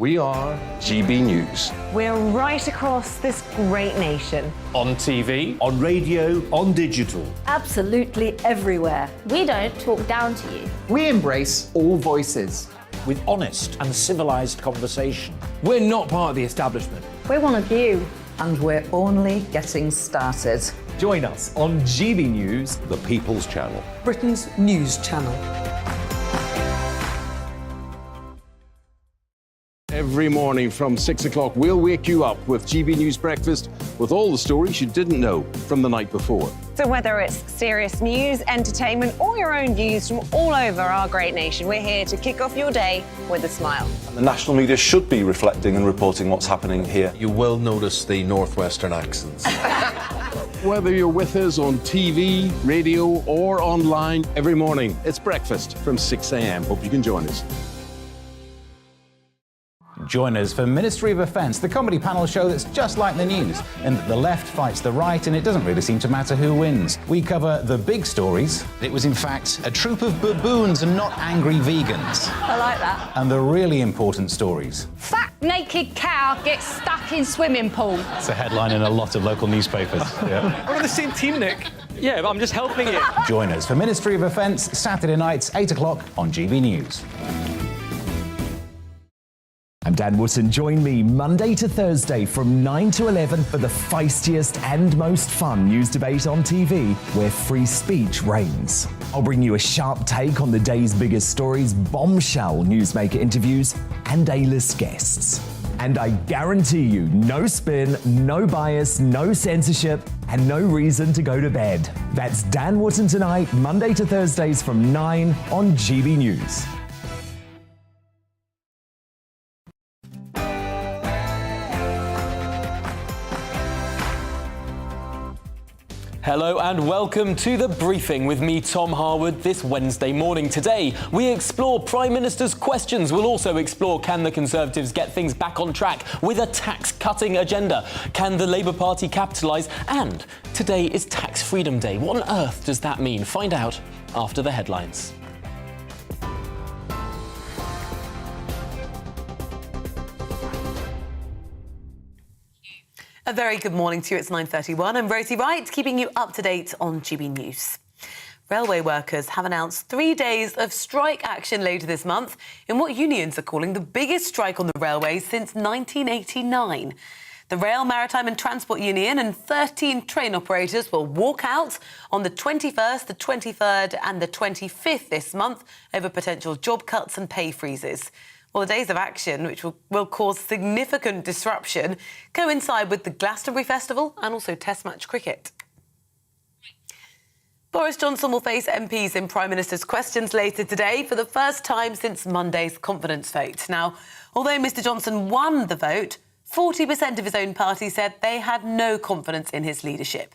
We are GB News. We're right across this great nation. On TV, on radio, on digital. Absolutely everywhere. We don't talk down to you. We embrace all voices. With honest and civilised conversation. We're not part of the establishment. We're one of you. And we're only getting started. Join us on GB News, The People's Channel. Britain's news channel. every morning from 6 o'clock, we'll wake you up with GB News Breakfast with all the stories you didn't know from the night before. So whether it's serious news, entertainment, or your own views from all over our great nation, we're here to kick off your day with a smile. And the national media should be reflecting and reporting what's happening here. You will notice the northwestern accents. Whether you're with us on TV, radio, or online, every morning, it's breakfast from 6 a.m. Hope you can join us. Join us for Ministry of Offence, the comedy panel show that's just like the news, in that the left fights the right and it doesn't really seem to matter who wins. We cover the big stories. It was in fact a troop of baboons and not angry vegans. I like that. And the really important stories. Fat naked cow gets stuck in swimming pool. It's a headline in a lot of local newspapers. Yeah. We're on the same team, Nick. Yeah, but I'm just helping you. Join us for Ministry of Offence, Saturday nights, 8 o'clock on GB News. I'm Dan Wootton. Join me Monday to Thursday from 9 to 11 for the feistiest and most fun news debate on TV, where free speech reigns. I'll bring you a sharp take on the day's biggest stories, bombshell newsmaker interviews, and A-list guests. And I guarantee you, no spin, no bias, no censorship, and no reason to go to bed. That's Dan Wootton tonight, Monday to Thursdays from 9 on GB News. Hello and welcome to The Briefing with me, Tom Harwood, this Wednesday morning. Today, we explore Prime Minister's questions. We'll also explore, can the Conservatives get things back on track with a tax-cutting agenda? Can the Labour Party capitalise? And today is Tax Freedom Day. What on earth does that mean? Find out after the headlines. A very good morning to you. It's 9:31. I'm Rosie Wright, keeping you up to date on GB News. Railway workers have announced 3 days of strike action later this month in what unions are calling the biggest strike on the railways since 1989. The Rail, Maritime and Transport Union and 13 train operators will walk out on the 21st, the 23rd and the 25th this month over potential job cuts and pay freezes. Well, the days of action, which will cause significant disruption, coincide with the Glastonbury Festival and also Test match cricket. Boris Johnson will face MPs in Prime Minister's questions later today for the first time since Monday's confidence vote. Now, although Mr Johnson won the vote, 40% of his own party said they had no confidence in his leadership.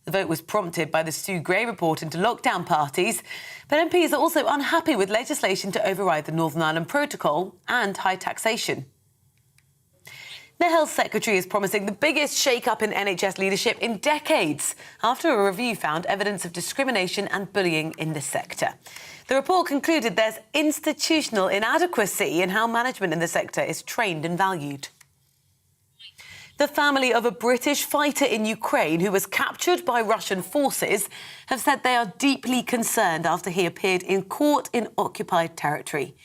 The vote was prompted by the Sue Gray report into lockdown parties, but MPs are also unhappy with legislation to override the Northern Ireland Protocol and high taxation. The Health Secretary is promising the biggest shake-up in NHS leadership in decades after a review found evidence of discrimination and bullying in the sector. The report concluded there's institutional inadequacy in how management in the sector is trained and valued. The family of a British fighter in Ukraine who was captured by Russian forces have said they are deeply concerned after he appeared in court in occupied territory.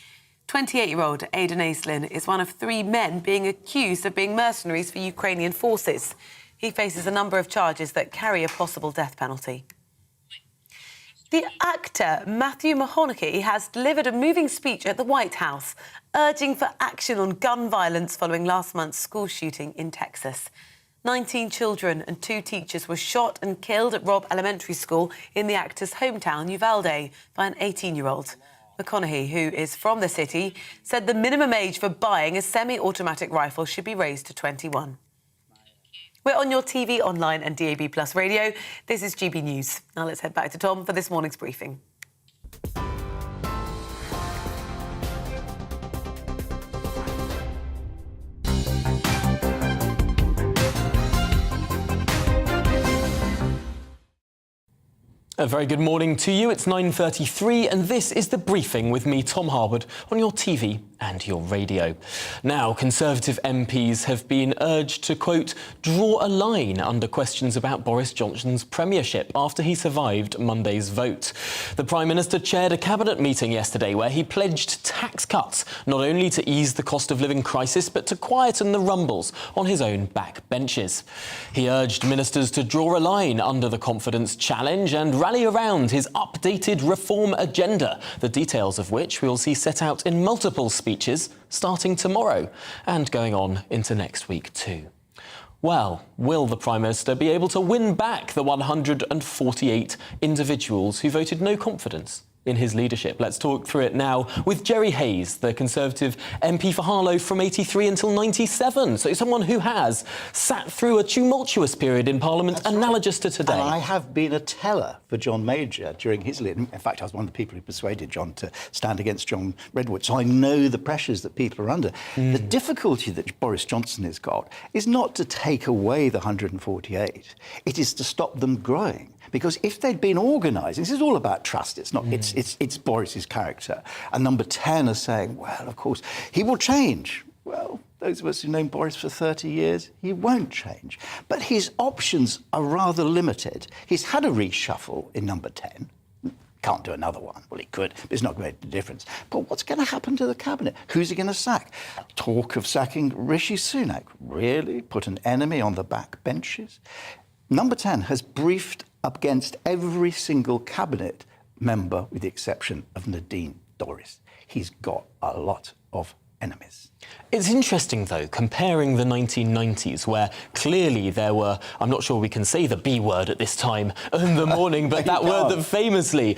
28-year-old Aidan Aislinn is one of 3 men being accused of being mercenaries for Ukrainian forces. He faces a number of charges that carry a possible death penalty. The actor Matthew McConaughey has delivered a moving speech at the White House, urging for action on gun violence following last month's school shooting in Texas. 19 children and 2 teachers were shot and killed at Robb Elementary School in the actor's hometown, Uvalde, by an 18-year-old. McConaughey, who is from the city, said the minimum age for buying a semi-automatic rifle should be raised to 21. We're on your TV, online and DAB+ radio. This is GB News. Now let's head back to Tom for this morning's briefing. A very good morning to you. It's 9:33 and this is The Briefing with me, Tom Harwood, on your TV and your radio. Now, Conservative MPs have been urged to, quote, draw a line under questions about Boris Johnson's premiership after he survived Monday's vote. The Prime Minister chaired a cabinet meeting yesterday where he pledged tax cuts, not only to ease the cost of living crisis, but to quieten the rumbles on his own backbenches. He urged ministers to draw a line under the confidence challenge and rally around his updated reform agenda, the details of which we'll see set out in multiple speeches starting tomorrow and going on into next week too. Well, will the Prime Minister be able to win back the 148 individuals who voted no confidence in his leadership? Let's talk through it now with Jerry Hayes, the Conservative MP for Harlow from 83 until 97. So someone who has sat through a tumultuous period in Parliament analogous to today. And I have been a teller for John Major during his lead. In fact, I was one of the people who persuaded John to stand against John Redwood. So I know the pressures that people are under. The difficulty that Boris Johnson has got is not to take away the 148. It is to stop them growing. Because if they'd been organised, this is all about trust. It's not. It's Boris's character. And number 10 are saying, well, of course, he will change. Well, those of us who've known Boris for 30 years, he won't change. But his options are rather limited. He's had a reshuffle in number 10. Can't do another one. Well, he could, but it's not going to make a difference. But what's going to happen to the cabinet? Who's he going to sack? Talk of sacking Rishi Sunak. Really? Put an enemy on the back benches? Number 10 has briefed up against every single cabinet member with the exception of Nadine Dorries. He's got a lot of enemies. It's interesting, though, comparing the 1990s, where clearly there were, I'm not sure we can say the B word at this time in the morning, but that word that famously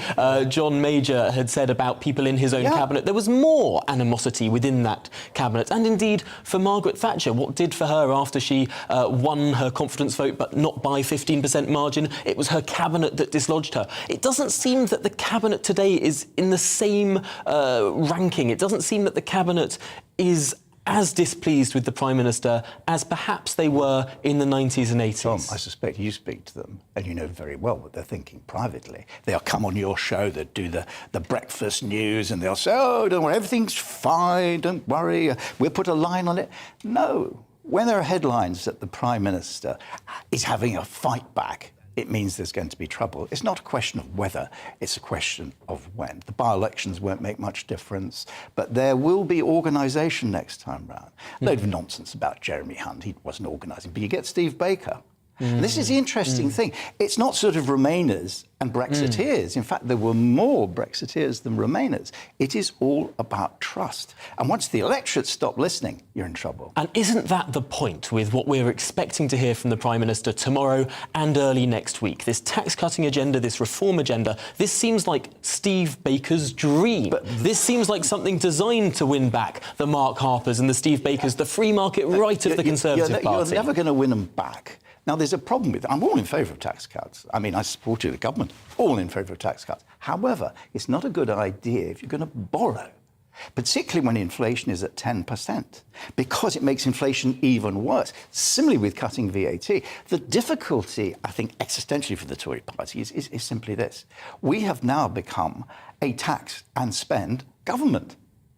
John Major had said about people in his own cabinet. There was more animosity within that cabinet. And indeed, for Margaret Thatcher, what did for her after she won her confidence vote, but not by 15% margin, it was her cabinet that dislodged her. It doesn't seem that the cabinet today is in the same ranking. It doesn't seem that the cabinet is as displeased with the Prime Minister as perhaps they were in the 90s and 80s. Tom, I suspect you speak to them and you know very well what they're thinking privately. They'll come on your show, they'll do the breakfast news and they'll say, oh, don't worry, everything's fine, don't worry, we'll put a line on it. No. When there are headlines that the Prime Minister is having a fight back, it means there's going to be trouble. It's not a question of whether, it's a question of when. The by-elections won't make much difference, but there will be organisation next time round. A load of nonsense about Jeremy Hunt, he wasn't organising, but you get Steve Baker. And this is the interesting thing. It's not sort of Remainers and Brexiteers. In fact, there were more Brexiteers than Remainers. It is all about trust. And once the electorate stop listening, you're in trouble. And isn't that the point with what we're expecting to hear from the Prime Minister tomorrow and early next week? This tax-cutting agenda, this reform agenda, this seems like Steve Baker's dream. But this seems like something designed to win back the Mark Harpers and the Steve Bakers, the free market right of the Conservative Party. You're never going to win them back. Now, there's a problem with it. I'm all in favour of tax cuts. I mean, I supported the government, all in favour of tax cuts. However, it's not a good idea if you're going to borrow, particularly when inflation is at 10%, because it makes inflation even worse. Similarly with cutting VAT, the difficulty, I think, existentially for the Tory party is simply this. We have now become a tax and spend government.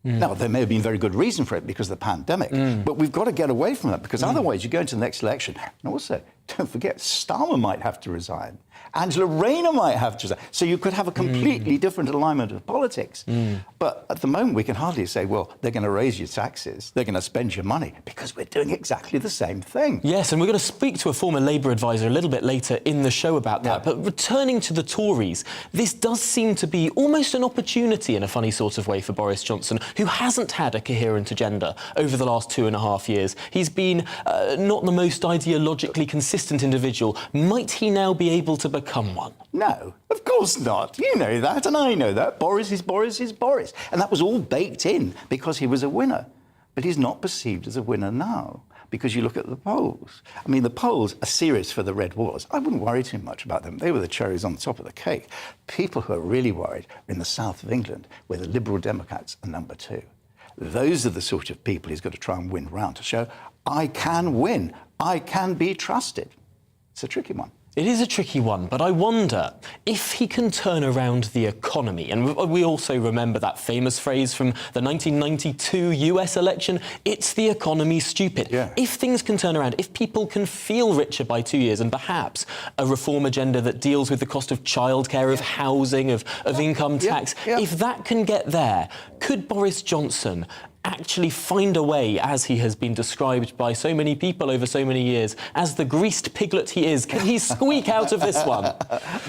Now, there may have been very good reason for it because of the pandemic, but we've got to get away from that because otherwise you go into the next election. And also, don't forget, Starmer might have to resign. Angela Rayner might have to resign. So you could have a completely different alignment of politics. But at the moment, we can hardly say, well, they're going to raise your taxes, they're going to spend your money, because we're doing exactly the same thing. Yes, and we're going to speak to a former Labour advisor a little bit later in the show about that. But returning to the Tories, this does seem to be almost an opportunity in a funny sort of way for Boris Johnson, who hasn't had a coherent agenda over the last 2.5 years. He's been not the most ideologically consistent individual. Might he now be able to become one? No, of course not. You know that, and I know that. Boris is Boris is Boris. And that was all baked in because he was a winner. But he's not perceived as a winner now, because you look at the polls. I mean, the polls are serious for the Red Wars. I wouldn't worry too much about them. They were the cherries on the top of the cake. People who are really worried are in the south of England, where the Liberal Democrats are number 2. Those are the sort of people he's got to try and win round to show, I can win, I can be trusted. It's a tricky one. It is a tricky one, but I wonder if he can turn around the economy. And we also remember that famous phrase from the 1992 US election, it's the economy, stupid. Yeah. If things can turn around, if people can feel richer by 2 years, and perhaps a reform agenda that deals with the cost of childcare, of housing, of income tax, if that can get there, could Boris Johnson actually find a way, as he has been described by so many people over so many years, as the greased piglet he is? Can he squeak out of this one?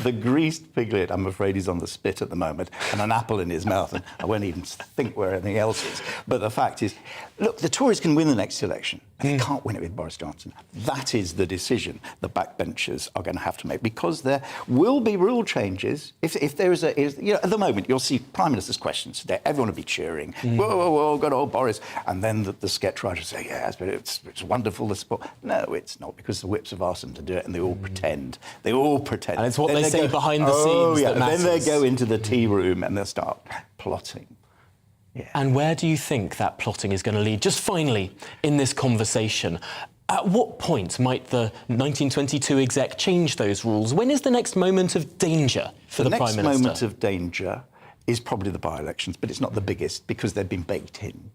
The greased piglet, I'm afraid he's on the spit at the moment, and an apple in his mouth, and I won't even think where anything else is. But the fact is, look, the Tories can win the next election, and they can't win it with Boris Johnson. That is the decision the backbenchers are going to have to make, because there will be rule changes. If there is at the moment, you'll see Prime Minister's questions today, everyone will be cheering, whoa, whoa, whoa, good old Boris, and then the sketch writers say, yes, but it's wonderful, the support. No, it's not, because the whips have asked them to do it, and they all pretend. They all pretend. And it's what they say behind the scenes that matters. Then they go into the tea room and they'll start plotting. Yeah. And where do you think that plotting is going to lead? Just finally, in this conversation, at what point might the 1922 exec change those rules? When is the next moment of danger for the Prime Minister? The next moment of danger is probably the by-elections, but it's not the biggest, because they've been baked in.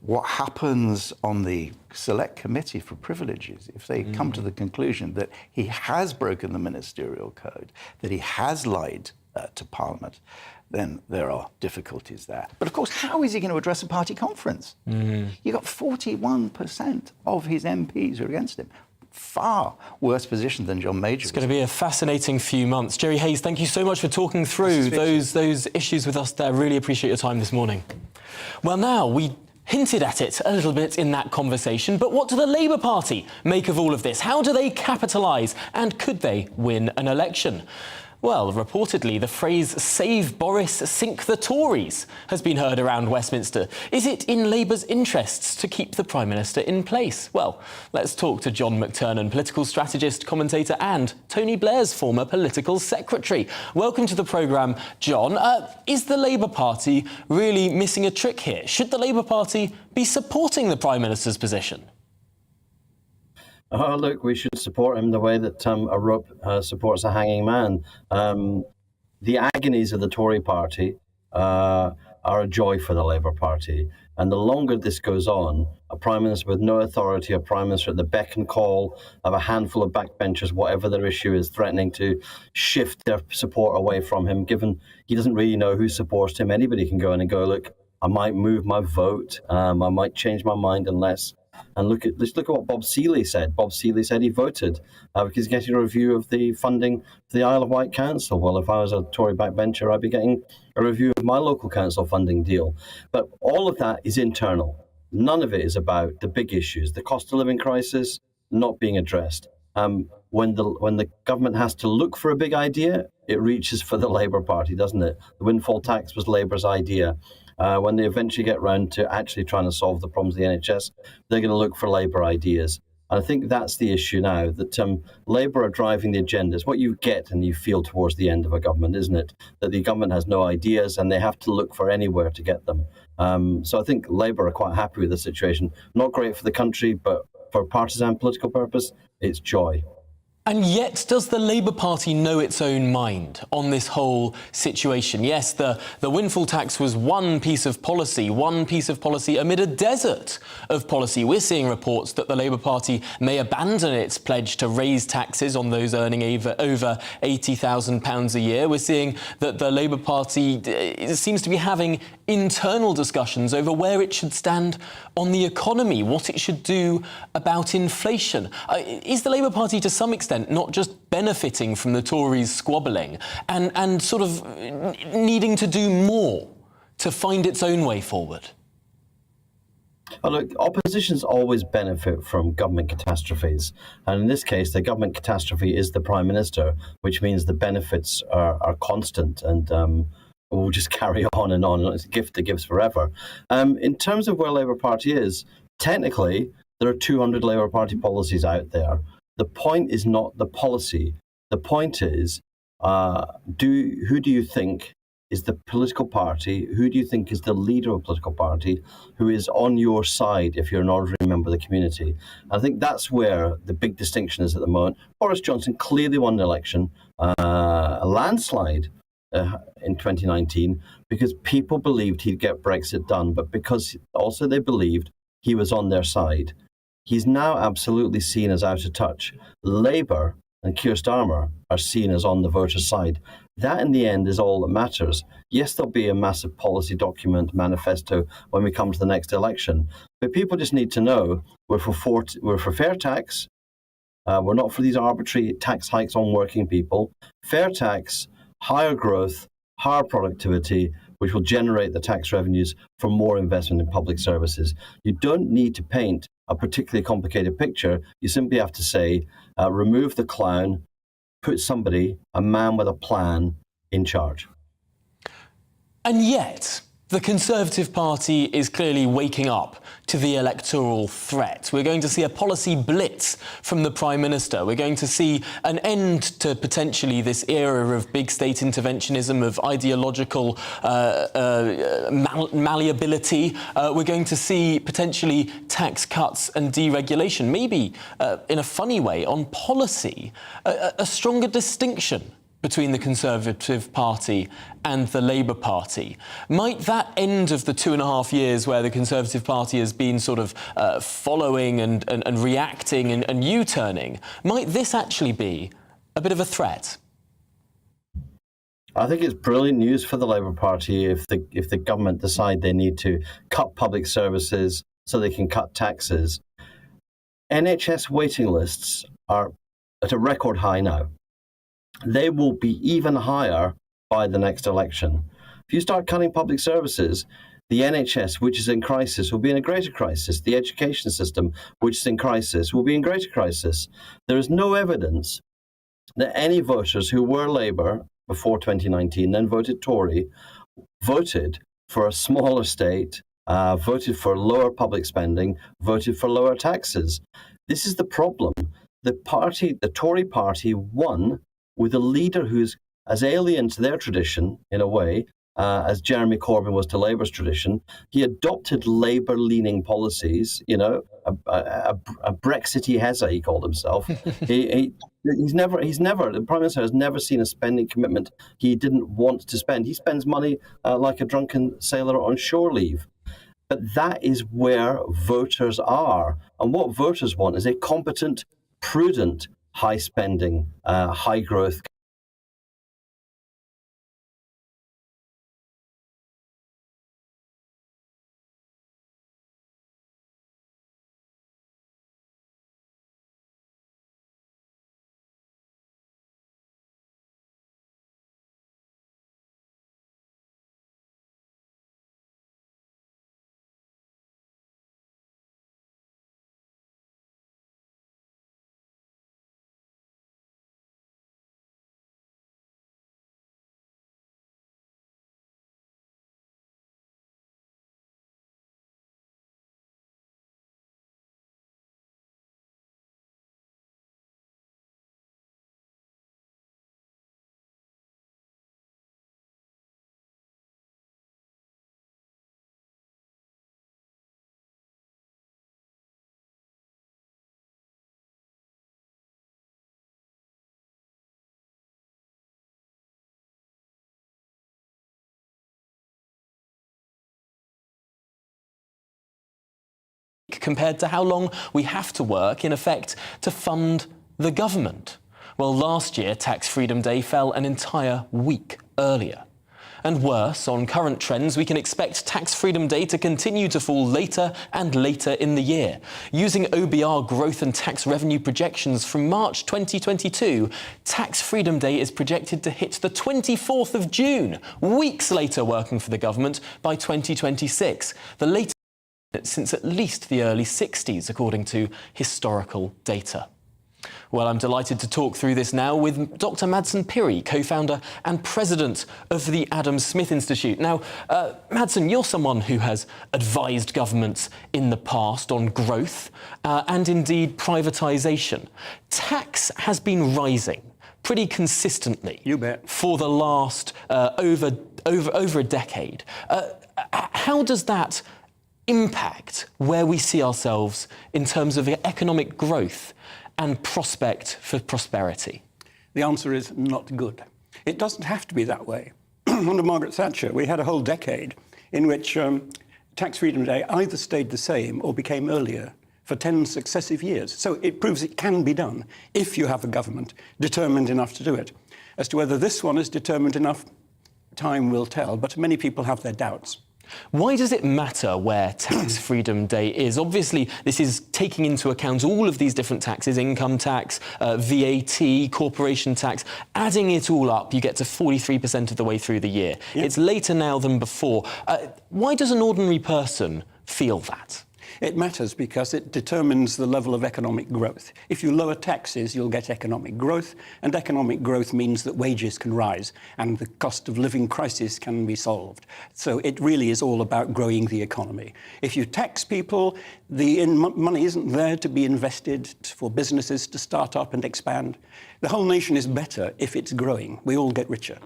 What happens on the Select Committee for Privileges, if they come to the conclusion that he has broken the ministerial code, that he has lied to Parliament, then there are difficulties there. But of course, how is he going to address a party conference? You've got 41% of his MPs who are against him. Far worse position than John Major. It's going to be a fascinating few months. Jerry Hayes, thank you so much for talking through those issues with us there. Really appreciate your time this morning. Well, now, we hinted at it a little bit in that conversation, but what do the Labour Party make of all of this? How do they capitalise, and could they win an election? Well, reportedly, the phrase "save Boris, sink the Tories" has been heard around Westminster. Is it in Labour's interests to keep the Prime Minister in place? Well, let's talk to John McTernan, political strategist, commentator, and Tony Blair's former political secretary. Welcome to the programme, John. Is the Labour Party really missing a trick here? Should the Labour Party be supporting the Prime Minister's position? Oh, look, we should support him the way that a rope supports a hanging man. The agonies of the Tory party are a joy for the Labour Party. And the longer this goes on, a Prime Minister with no authority, a Prime Minister at the beck and call of a handful of backbenchers, whatever their issue is, threatening to shift their support away from him, given he doesn't really know who supports him. Anybody can go in and go, look, I might move my vote, I might change my mind unless... And let's look at what Bob Seeley said. Bob Seeley said he voted because he's getting a review of the funding for the Isle of Wight Council. Well, if I was a Tory backbencher, I'd be getting a review of my local council funding deal. But all of that is internal. None of it is about the big issues. The cost of living crisis not being addressed. When the government has to look for a big idea, it reaches for the Labour Party, doesn't it? The windfall tax was Labour's idea. When they eventually get round to actually trying to solve the problems of the NHS, they're going to look for Labour ideas. And I think that's the issue now, that Labour are driving the agendas. What you get and you feel towards the end of a government, isn't it? That the government has no ideas and they have to look for anywhere to get them. So I think Labour are quite happy with the situation. Not great for the country, but for partisan political purpose, it's joy. And yet, does the Labour Party know its own mind on this whole situation? Yes, the windfall tax was one piece of policy amid a desert of policy. We're seeing reports that the Labour Party may abandon its pledge to raise taxes on those earning over £80,000 a year. We're seeing that the Labour Party seems to be having internal discussions over where it should stand on the economy, what it should do about inflation. Is the Labour Party, to some extent, not just benefiting from the Tories squabbling and sort of needing to do more to find its own way forward? Well, look, oppositions always benefit from government catastrophes. And in this case, the government catastrophe is the Prime Minister, which means the benefits are constant and will just carry on and on. It's a gift that gives forever. In terms of where Labour Party is, technically, there are 200 Labour Party policies out there. The point is not the policy. The point is, who do you think is the political party. Who do you think is the leader of a political party who is on your side if you're an ordinary member of the community? I think that's where the big distinction is at the moment. Boris Johnson clearly won the election, a landslide in 2019, because people believed he'd get Brexit done, but because also they believed he was on their side. He's now absolutely seen as out of touch. Labour and Keir Starmer are seen as on the voters' side. That, in the end, is all that matters. Yes, there'll be a massive policy document, manifesto, when we come to the next election. But people just need to know we're for fair tax. We're not for these arbitrary tax hikes on working people. Fair tax, higher growth, higher productivity, which will generate the tax revenues for more investment in public services. You don't need to paint a particularly complicated picture. You simply have to say, remove the clown, put somebody, a man with a plan, in charge. And yet, the Conservative Party is clearly waking up to the electoral threat. We're going to see a policy blitz from the Prime Minister. We're going to see an end to potentially this era of big state interventionism, of ideological malleability. We're going to see potentially tax cuts and deregulation, maybe in a funny way on policy, a stronger distinction between the Conservative Party and the Labour Party. Might that end of the 2.5 years where the Conservative Party has been sort of following and reacting and U-turning, might this actually be a bit of a threat? I think it's brilliant news for the Labour Party if the government decide they need to cut public services so they can cut taxes. NHS waiting lists are at a record high now. They will be even higher by the next election. If you start cutting public services, the NHS, which is in crisis, will be in a greater crisis. The education system, which is in crisis, will be in greater crisis. There is no evidence that any voters who were Labour before 2019, then voted Tory, voted for a smaller state, voted for lower public spending, voted for lower taxes. This is the problem. The Tory party won with a leader who's as alien to their tradition, in a way, as Jeremy Corbyn was to Labour's tradition. He adopted Labour-leaning policies, you know, a Brexity Hezza, he called himself. He's never, the Prime Minister has never seen a spending commitment he didn't want to spend. He spends money like a drunken sailor on shore leave. But that is where voters are. And what voters want is a competent, prudent, high spending, high growth. Compared to how long we have to work, in effect, to fund the government. Well, last year, Tax Freedom Day fell an entire week earlier. And worse, on current trends, we can expect Tax Freedom Day to continue to fall later and later in the year. Using OBR growth and tax revenue projections from March 2022, Tax Freedom Day is projected to hit the 24th of June, weeks later working for the government by 2026. The latest since at least the early 60s, according to historical data. Well, I'm delighted to talk through this now with Dr. Madsen Piri, co-founder and president of the Adam Smith Institute. Now, Madsen, you're someone who has advised governments in the past on growth and indeed privatisation. Tax has been rising pretty consistently for the last over over a decade. How does that impact where we see ourselves in terms of economic growth and prospect for prosperity? The answer is not good. It doesn't have to be that way. Under Margaret Thatcher, we had a whole decade in which Tax Freedom Day either stayed the same or became earlier for 10 successive years. So it proves it can be done if you have a government determined enough to do it. As to whether this one is determined enough, time will tell, but many people have their doubts. Why does it matter where Tax Freedom Day is? Obviously, this is taking into account all of these different taxes, income tax, VAT, corporation tax. Adding it all up, you get to 43% of the way through the year. Yep. It's later now than before. Why does an ordinary person feel that? It matters because it determines the level of economic growth. If you lower taxes, you'll get economic growth, and economic growth means that wages can rise and the cost of living crisis can be solved. So it really is all about growing the economy. If you tax people, the money isn't there to be invested for businesses to start up and expand. The whole nation is better if it's growing. We all get richer.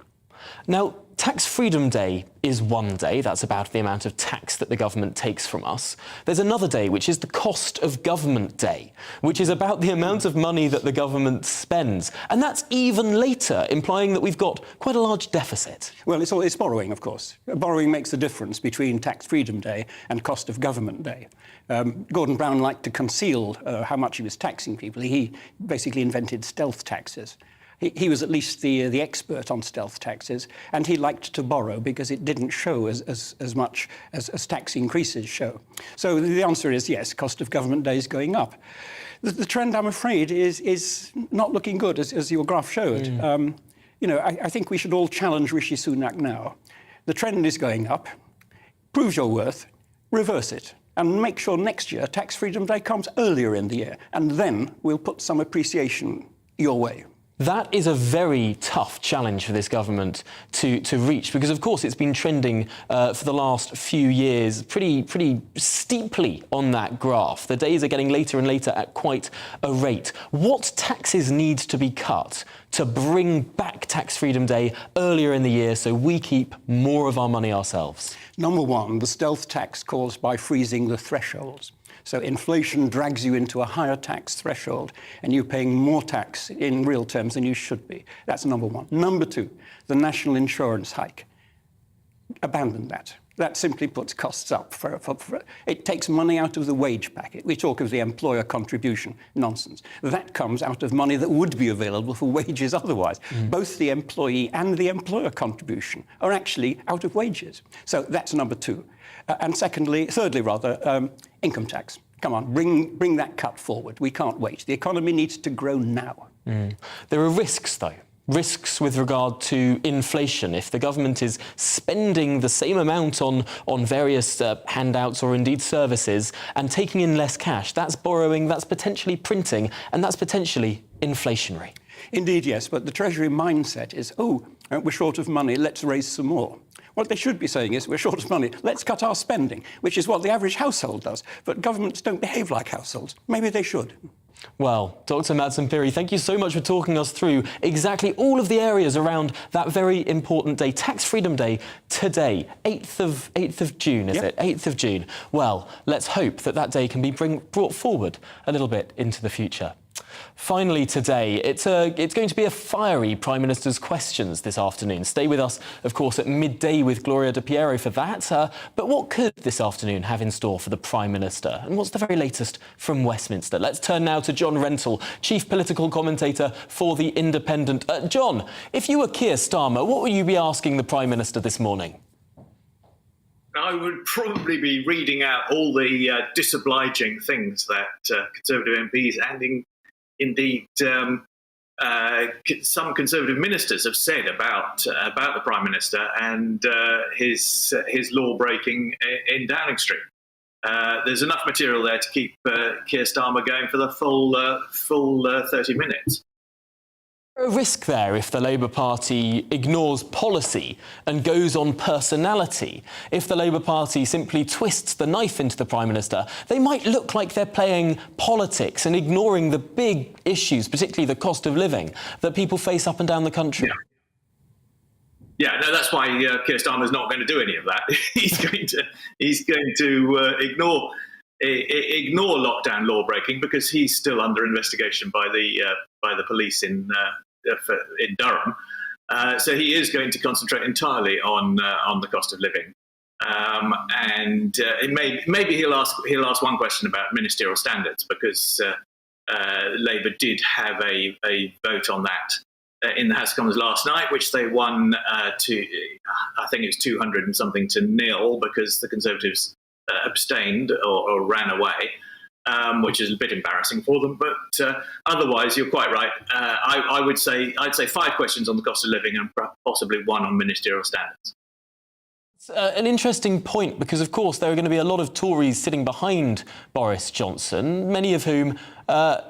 Now, Tax Freedom Day is one day. That's about the amount of tax that the government takes from us. There's another day, which is the Cost of Government Day, which is about the amount of money that the government spends. And that's even later, implying that we've got quite a large deficit. Well, it's borrowing, of course. Borrowing makes the difference between Tax Freedom Day and Cost of Government Day. Gordon Brown liked to conceal how much he was taxing people. He basically invented stealth taxes. He was at least the expert on stealth taxes, and he liked to borrow because it didn't show as much as tax increases show. So the answer is yes, Cost of Government Day is going up. The trend, I'm afraid, is not looking good, as your graph showed. You know, I think we should all challenge Rishi Sunak now. The trend is going up. Prove your worth, reverse it, and make sure next year Tax Freedom Day comes earlier in the year, and then we'll put some appreciation your way. That is a very tough challenge for this government to reach, because, of course, it's been trending for the last few years pretty steeply on that graph. The days are getting later and later at quite a rate. What taxes need to be cut to bring back Tax Freedom Day earlier in the year so we keep more of our money ourselves? Number one, the stealth tax caused by freezing the thresholds. So inflation drags you into a higher tax threshold and you're paying more tax in real terms than you should be. That's number one. Number two, the national insurance hike. Abandon that. That simply puts costs up. It takes money out of the wage packet. We talk of the employer contribution. Nonsense. That comes out of money that would be available for wages otherwise. Both the employee and the employer contribution are actually out of wages. So that's number two. And thirdly, income tax. Come on, bring that cut forward. We can't wait. The economy needs to grow now. There are risks, though. Risks with regard to inflation. If the government is spending the same amount on various handouts or indeed services and taking in less cash, that's borrowing, that's potentially printing, and that's potentially inflationary. Indeed, yes, but the Treasury mindset is, oh, we're short of money, let's raise some more. What they should be saying is, we're short of money, let's cut our spending, which is what the average household does. But governments don't behave like households. Maybe they should. Well, Dr. Madsen Piri, thank you so much for talking us through exactly all of the areas around that very important day, Tax Freedom Day, today, 8th of June, is it? 8th of June. Well, let's hope that that day can be brought forward a little bit into the future. Finally today, it's going to be a fiery Prime Minister's Questions this afternoon. Stay with us, of course, at midday with Gloria De Piero for that. But what could this afternoon have in store for the Prime Minister? And what's the very latest from Westminster? Let's turn now to John Rentoul, Chief Political Commentator for The Independent. John, if you were Keir Starmer, what would you be asking the Prime Minister this morning? I would probably be reading out all the disobliging things that Conservative MPs and indeed some Conservative ministers have said about the Prime Minister and his law-breaking in Downing Street. There's enough material there to keep Keir Starmer going for the full 30 minutes. A risk there if the Labour Party ignores policy and goes on personality. If the Labour Party simply twists the knife into the Prime Minister, they might look like they're playing politics and ignoring the big issues, particularly the cost of living, that people face up and down the country. Yeah, no, that's why Keir Starmer's not going to do any of that. He's going to ignore lockdown law breaking because he's still under investigation by the police in Durham. So he is going to concentrate entirely on the cost of living, and maybe he'll ask one question about ministerial standards because Labour did have a vote on that in the House of Commons last night, which they won I think it was 200 and something to 0 because the Conservatives abstained or ran away, which is a bit embarrassing for them. But otherwise, you're quite right. I'd say 5 questions on the cost of living and possibly 1 on ministerial standards. It's an interesting point because, of course, there are going to be a lot of Tories sitting behind Boris Johnson, many of whom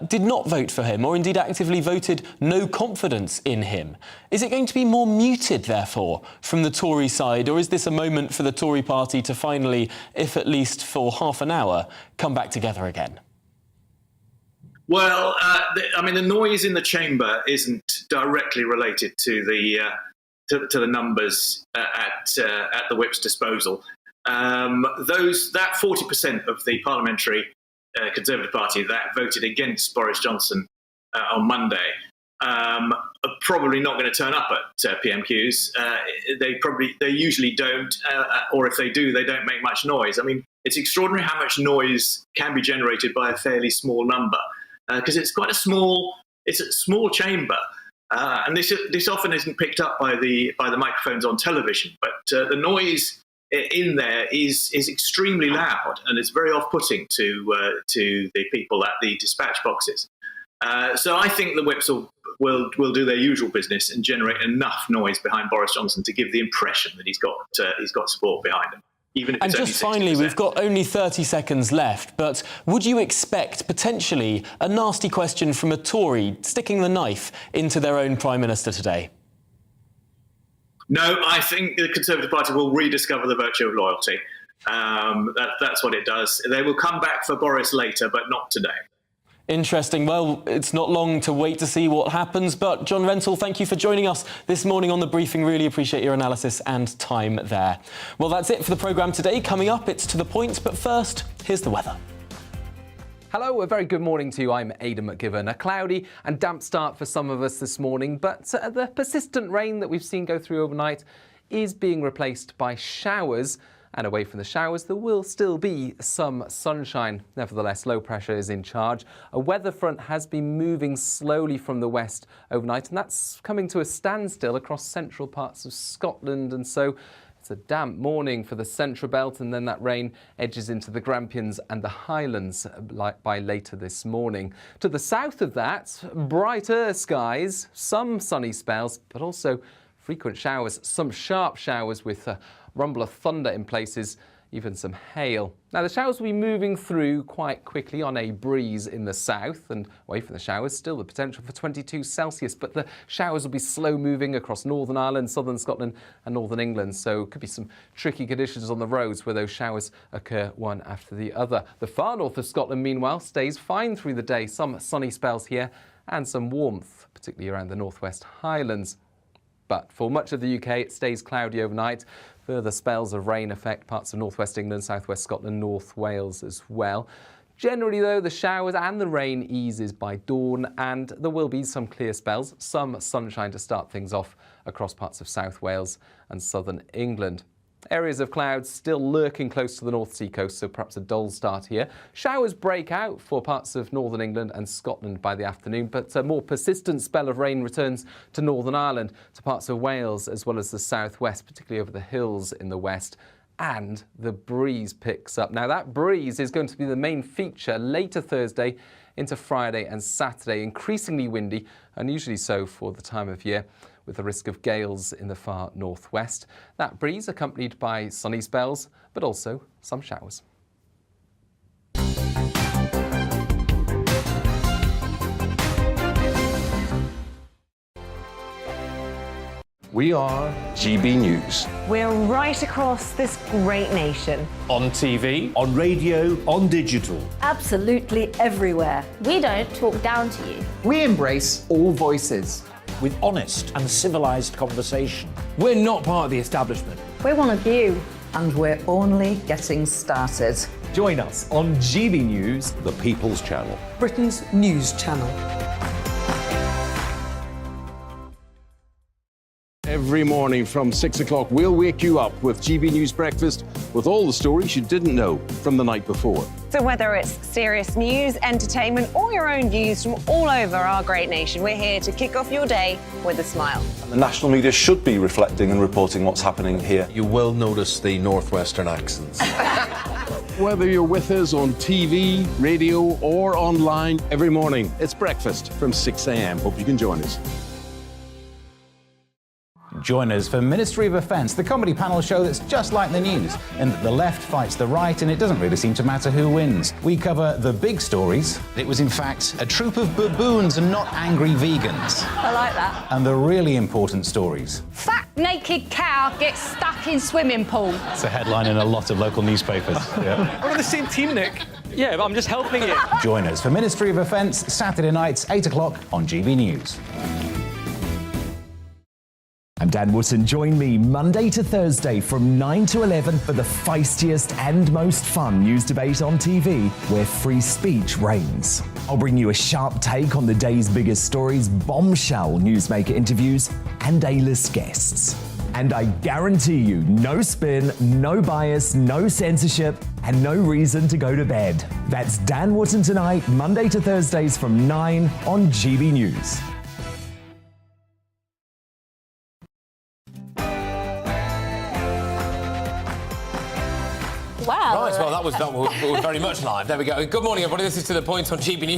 did not vote for him or indeed actively voted no confidence in him. Is it going to be more muted, therefore, from the Tory side, or is this a moment for the Tory party to finally, if at least for half an hour, come back together again? Well, the noise in the chamber isn't directly related to the numbers at the whip's disposal. That 40% of the parliamentary Conservative Party that voted against Boris Johnson on Monday are probably not going to turn up at PMQs. They usually don't, or if they do, they don't make much noise. I mean, it's extraordinary how much noise can be generated by a fairly small number because it's quite a small chamber. And this often isn't picked up by the microphones on television, but the noise in there is extremely loud, and it's very off-putting to the people at the dispatch boxes. So I think the whips will do their usual business and generate enough noise behind Boris Johnson to give the impression that he's got support behind him. Even if and just finally, we've got only 30 seconds left, but would you expect potentially a nasty question from a Tory sticking the knife into their own Prime Minister today? No, I think the Conservative Party will rediscover the virtue of loyalty. That's what it does. They will come back for Boris later, but not today. Interesting. Well, it's not long to wait to see what happens, but John Rentoul, thank you for joining us this morning on The Briefing. Really appreciate your analysis and time there. Well, that's it for the programme today. Coming up, it's To The Point, but first, here's the weather. Hello, a very good morning to you. I'm Aidan McGivern. A cloudy and damp start for some of us this morning, but the persistent rain that we've seen go through overnight is being replaced by showers. And away from the showers, there will still be some sunshine. Nevertheless, low pressure is in charge. A weather front has been moving slowly from the west overnight, and that's coming to a standstill across central parts of Scotland. And so it's a damp morning for the central belt, and then that rain edges into the Grampians and the Highlands by later this morning. To the south of that, brighter skies, some sunny spells, but also frequent showers, some sharp showers with rumble of thunder in places, even some hail. Now, the showers will be moving through quite quickly on a breeze in the south, and away from the showers, still the potential for 22 Celsius, but the showers will be slow moving across Northern Ireland, southern Scotland and northern England, so could be some tricky conditions on the roads where those showers occur one after the other. The far north of Scotland, meanwhile, stays fine through the day, some sunny spells here and some warmth, particularly around the northwest Highlands. But for much of the UK, it stays cloudy overnight. Further spells of rain affect parts of northwest England, southwest Scotland, North Wales as well. Generally, though, the showers and the rain eases by dawn, and there will be some clear spells, some sunshine to start things off across parts of South Wales and southern England. Areas of clouds still lurking close to the North Sea coast, so perhaps a dull start here. Showers break out for parts of northern England and Scotland by the afternoon, but a more persistent spell of rain returns to Northern Ireland, to parts of Wales as well as the southwest, particularly over the hills in the west. And the breeze picks up. Now, that breeze is going to be the main feature later Thursday into Friday and Saturday. Increasingly windy, unusually so for the time of year, with the risk of gales in the far northwest. That breeze accompanied by sunny spells, but also some showers. We are GB News. We're right across this great nation. On TV, on radio, on digital. Absolutely everywhere. We don't talk down to you. We embrace all voices. with honest and civilised conversation. We're not part of the establishment. We're one of you. And we're only getting started. Join us on GB News, The People's Channel. Britain's news channel. Every morning from 6 o'clock, we'll wake you up with GB News Breakfast with all the stories you didn't know from the night before. So whether it's serious news, entertainment, or your own views from all over our great nation, we're here to kick off your day with a smile. The national media should be reflecting and reporting what's happening here. You will notice the northwestern accents. Whether you're with us on TV, radio, or online, every morning, it's breakfast from 6 a.m. Hope you can join us. Join us for Ministry of Offence, the comedy panel show that's just like the news, in that the left fights the right and it doesn't really seem to matter who wins. We cover the big stories. It was in fact a troop of baboons and not angry vegans. I like that. And the really important stories. Fat naked cow gets stuck in swimming pool. It's a headline in a lot of local newspapers. Yeah. We're on the same team, Nick. Yeah, but I'm just helping you. Join us for Ministry of Offence, Saturday nights, 8 o'clock on GB News. I'm Dan Wootton. Join me Monday to Thursday from 9 to 11 for the feistiest and most fun news debate on TV, where free speech reigns. I'll bring you a sharp take on the day's biggest stories, bombshell newsmaker interviews, and A-list guests. And I guarantee you, no spin, no bias, no censorship, and no reason to go to bed. That's Dan Wootton tonight, Monday to Thursdays from 9 on GB News. Wow. Right, well, that was very much live. There we go. Good morning, everybody. This is To The Point on GB News.